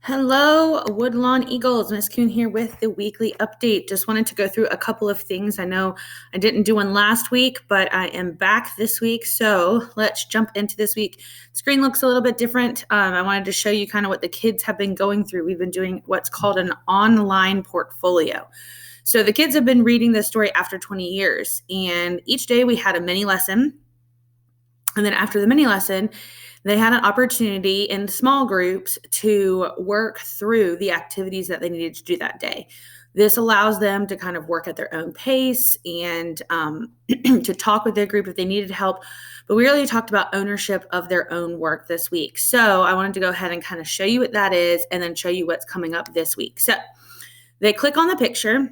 Hello, Woodlawn Eagles. Miss Kuhn here with the weekly update. Just wanted to go through a couple of things. I know I didn't do one last week, but I am back this week. So let's jump into this week. Screen looks a little bit different. I wanted to show you kind of what the kids have been going through. We've been doing what's called an online portfolio. So the kids have been reading this story after 20 years, and each day we had a mini lesson. And then after the mini lesson, they had an opportunity in small groups to work through the activities that they needed to do that day. This allows them to kind of work at their own pace and to talk with their group if they needed help. But we really talked about ownership of their own work this week. So I wanted to go ahead and kind of show you what that is and then show you what's coming up this week. So they click on the picture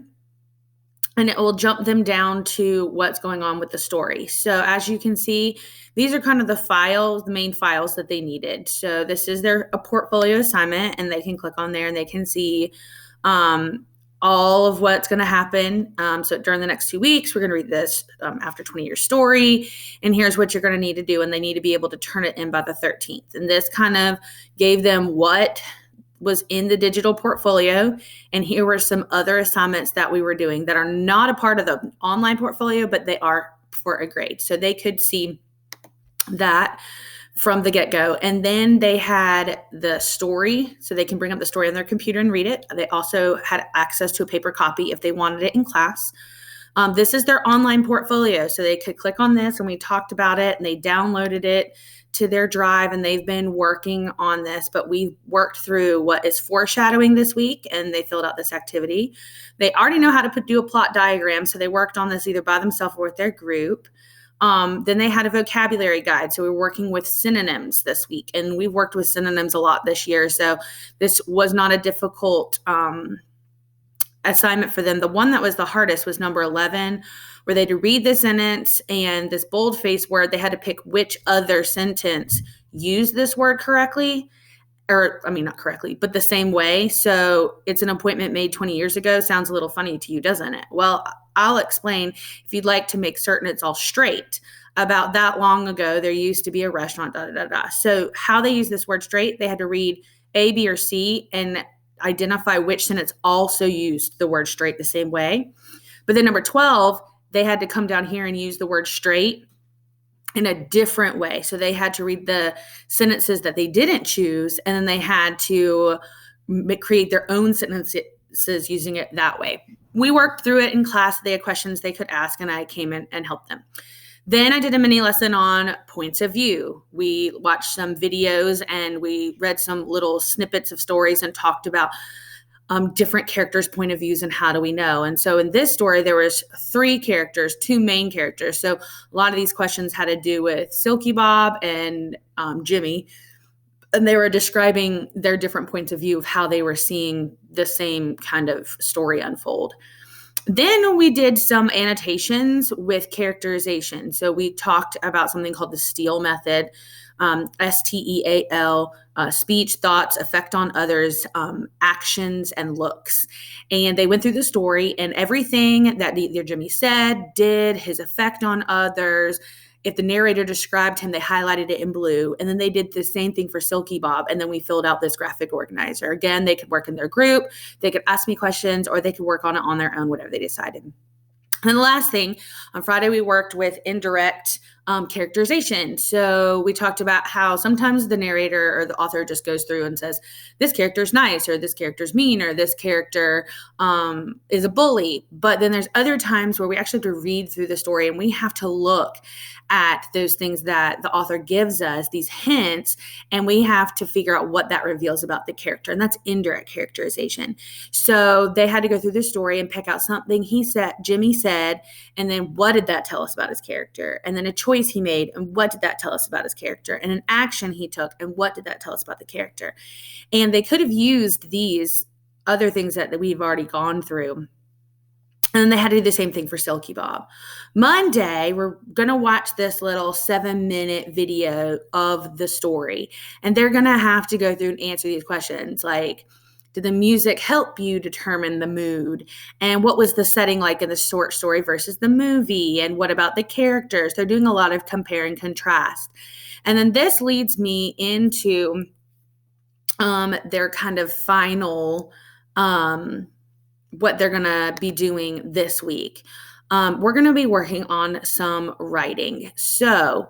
and it will jump them down to what's going on with the story. So as you can see, these are kind of the files, the main files that they needed. So this is a portfolio assignment, and they can click on there and they can see all of what's going to happen. So during the next 2 weeks, we're going to read this after 20-year story, and here's what you're going to need to do, and they need to be able to turn it in by the 13th. And this kind of gave them what was in the digital portfolio, and here were some other assignments that we were doing that are not a part of the online portfolio, but they are for a grade. So they could see that from the get-go. And then they had the story, so they can bring up the story on their computer and read it. They also had access to a paper copy if they wanted it in class. This is their online portfolio, so they could click on this, and we talked about it, and they downloaded it to their drive, and they've been working on this, but we worked through what is foreshadowing this week, and they filled out this activity. They already know how to do a plot diagram, so they worked on this either by themselves or with their group. Then they had a vocabulary guide, so we were working with synonyms this week, and we've worked with synonyms a lot this year, so this was not a difficult assignment for them. The one that was the hardest was number 11, where they had to read the sentence and this boldface word, they had to pick which other sentence used this word correctly, or I mean, not correctly, but the same way. So it's an appointment made 20 years ago. Sounds a little funny to you, doesn't it? Well, I'll explain if you'd like to make certain it's all straight. About that long ago, there used to be a restaurant, da, da, da, da. So how they use this word straight, they had to read A, B, or C and identify which sentence also used the word straight the same way. But then number 12, they had to come down here and use the word straight in a different way. So they had to read the sentences that they didn't choose, and then they had to create their own sentences using it that way. We worked through it in class. They had questions they could ask, and I came in and helped them. Then I did a mini lesson on points of view. We watched some videos and we read some little snippets of stories and talked about different characters' point of views and how do we know. And so in this story, there was 3 characters, 2 main characters. So a lot of these questions had to do with Silky Bob and Jimmy, and they were describing their different points of view of how they were seeing the same kind of story unfold. Then we did some annotations with characterization. So we talked about something called the STEAL method, STEAL, speech, thoughts, effect on others, actions, and looks. And they went through the story and everything that either Jimmy said, did, his effect on others. If the narrator described him, they highlighted it in blue. And then they did the same thing for Silky Bob. And then we filled out this graphic organizer. Again, they could work in their group. They could ask me questions, or they could work on it on their own, whatever they decided. And the last thing, on Friday, we worked with indirect characterization. So we talked about how sometimes the narrator or the author just goes through and says, this character's nice, or this character's mean, or this character is a bully. But then there's other times where we actually have to read through the story and we have to look at those things that the author gives us, these hints, and we have to figure out what that reveals about the character. And that's indirect characterization. So they had to go through the story and pick out something Jimmy said, and then what did that tell us about his character? And then a choice he made, and what did that tell us about his character? And an action he took, and what did that tell us about the character? And they could have used these other things that we've already gone through. And then they had to do the same thing for Silky Bob. Monday, we're going to watch this little 7-minute video of the story. And they're going to have to go through and answer these questions like, did the music help you determine the mood? And what was the setting like in the short story versus the movie? And what about the characters? They're doing a lot of compare and contrast. And then this leads me into their kind of final what they're going to be doing this week. We're going to be working on some writing. So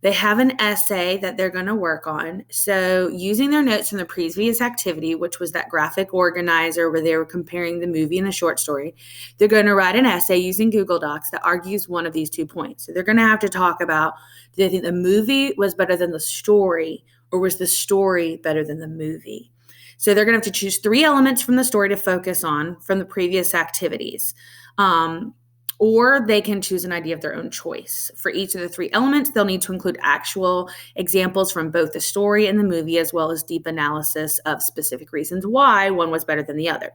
they have an essay that they're going to work on. So using their notes from the previous activity, which was that graphic organizer where they were comparing the movie and the short story, they're going to write an essay using Google Docs that argues one of these 2 points. So they're going to have to talk about, do they think the movie was better than the story, or was the story better than the movie? So they're going to have to choose 3 elements from the story to focus on from the previous activities. Or they can choose an idea of their own choice. For each of the 3 elements, they'll need to include actual examples from both the story and the movie, as well as deep analysis of specific reasons why one was better than the other.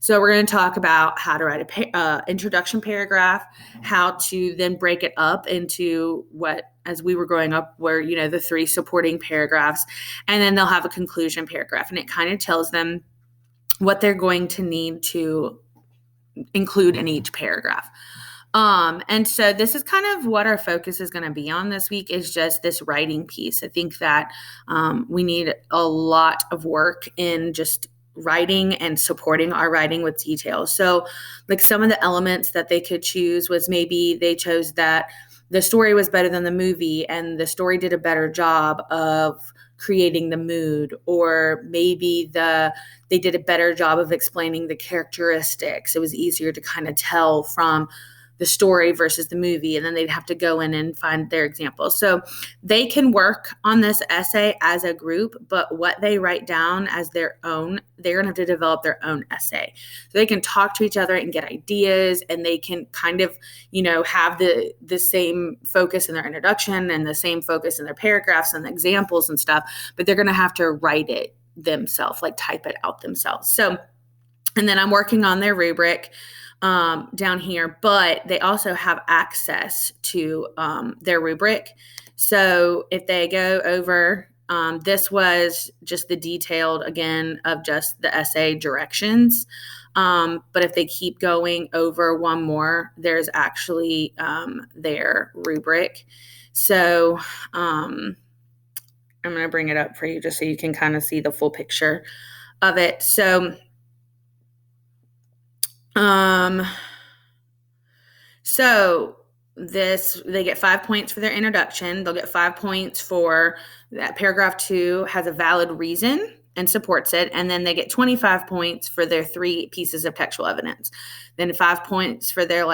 So we're going to talk about how to write an introduction paragraph, how to then break it up into what, as we were growing up, were, the 3 supporting paragraphs, and then they'll have a conclusion paragraph, and it kind of tells them what they're going to need to include in each paragraph. And so this is kind of what our focus is going to be on this week, is just this writing piece. I think that we need a lot of work in just writing and supporting our writing with details. So like some of the elements that they could choose was, maybe they chose that the story was better than the movie and the story did a better job of creating the mood, or maybe they did a better job of explaining the characteristics. It was easier to kind of tell from the story versus the movie, and then they'd have to go in and find their examples. So they can work on this essay as a group, but what they write down as their own, they're going to have to develop their own essay. So they can talk to each other and get ideas, and they can kind of, have the same focus in their introduction and the same focus in their paragraphs and the examples and stuff, but they're going to have to write it themselves, like type it out themselves. So, and then I'm working on their rubric down here, but they also have access to their rubric. So if they go over, this was just the detailed, again, of just the essay directions. But if they keep going over one more, there's actually their rubric. So I'm going to bring it up for you just so you can kind of see the full picture of it. So they get 5 points for their introduction. They'll get 5 points for that paragraph 2 has a valid reason and supports it. And then they get 25 points for their 3 pieces of textual evidence. Then 5 points for their,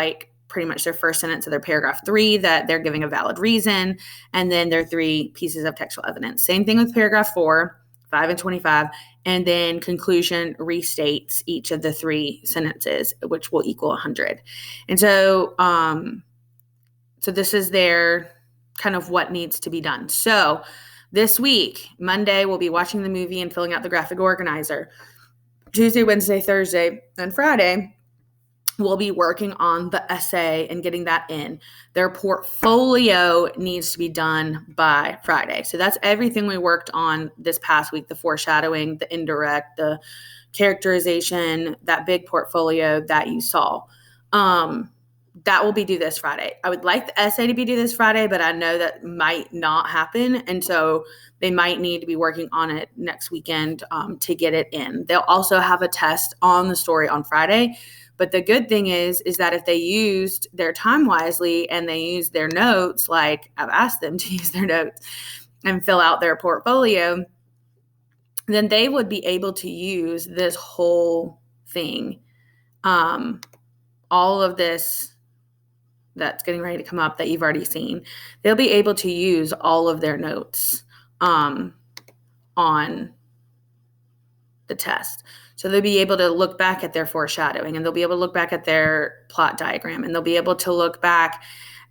pretty much their first sentence of their paragraph 3 that they're giving a valid reason. And then their 3 pieces of textual evidence. Same thing with paragraph 4, 5 and 25. And then conclusion restates each of the 3 sentences, which will equal 100. And so, so this is their kind of what needs to be done. So this week, Monday, we'll be watching the movie and filling out the graphic organizer. Tuesday, Wednesday, Thursday, and Friday, we'll be working on the essay and getting that in. Their portfolio needs to be done by Friday. So that's everything we worked on this past week: the foreshadowing, the indirect, the characterization, that big portfolio that you saw. That will be due this Friday. I would like the essay to be due this Friday, but I know that might not happen. And so they might need to be working on it next weekend to get it in. They'll also have a test on the story on Friday. But the good thing is that if they used their time wisely and they used their notes, like I've asked them to use their notes and fill out their portfolio, then they would be able to use this whole thing, all of this that's getting ready to come up that you've already seen. They'll be able to use all of their notes on the test. So they'll be able to look back at their foreshadowing, and they'll be able to look back at their plot diagram, and they'll be able to look back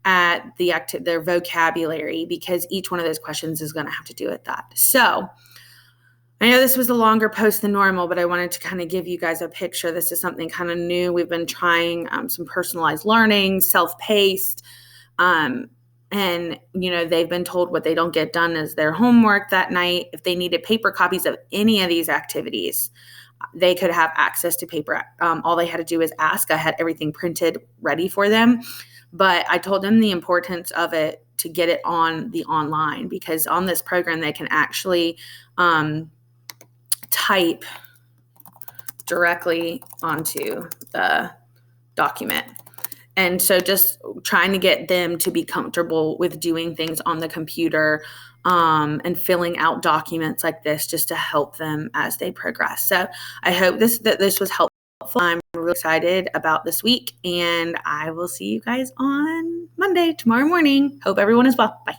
at their vocabulary, because each one of those questions is going to have to do with that. So I know this was a longer post than normal, but I wanted to kind of give you guys a picture. This is something kind of new. We've been trying some personalized learning, self-paced, and they've been told what they don't get done is their homework that night. If they needed paper copies of any of these activities, they could have access to paper. All they had to do is ask. I had everything printed ready for them, but I told them the importance of it to get it on the online, because on this program they can actually type directly onto the document. And so just trying to get them to be comfortable with doing things on the computer and filling out documents like this just to help them as they progress. So I hope that this was helpful. I'm really excited about this week, and I will see you guys on Monday, tomorrow morning. Hope everyone is well. Bye.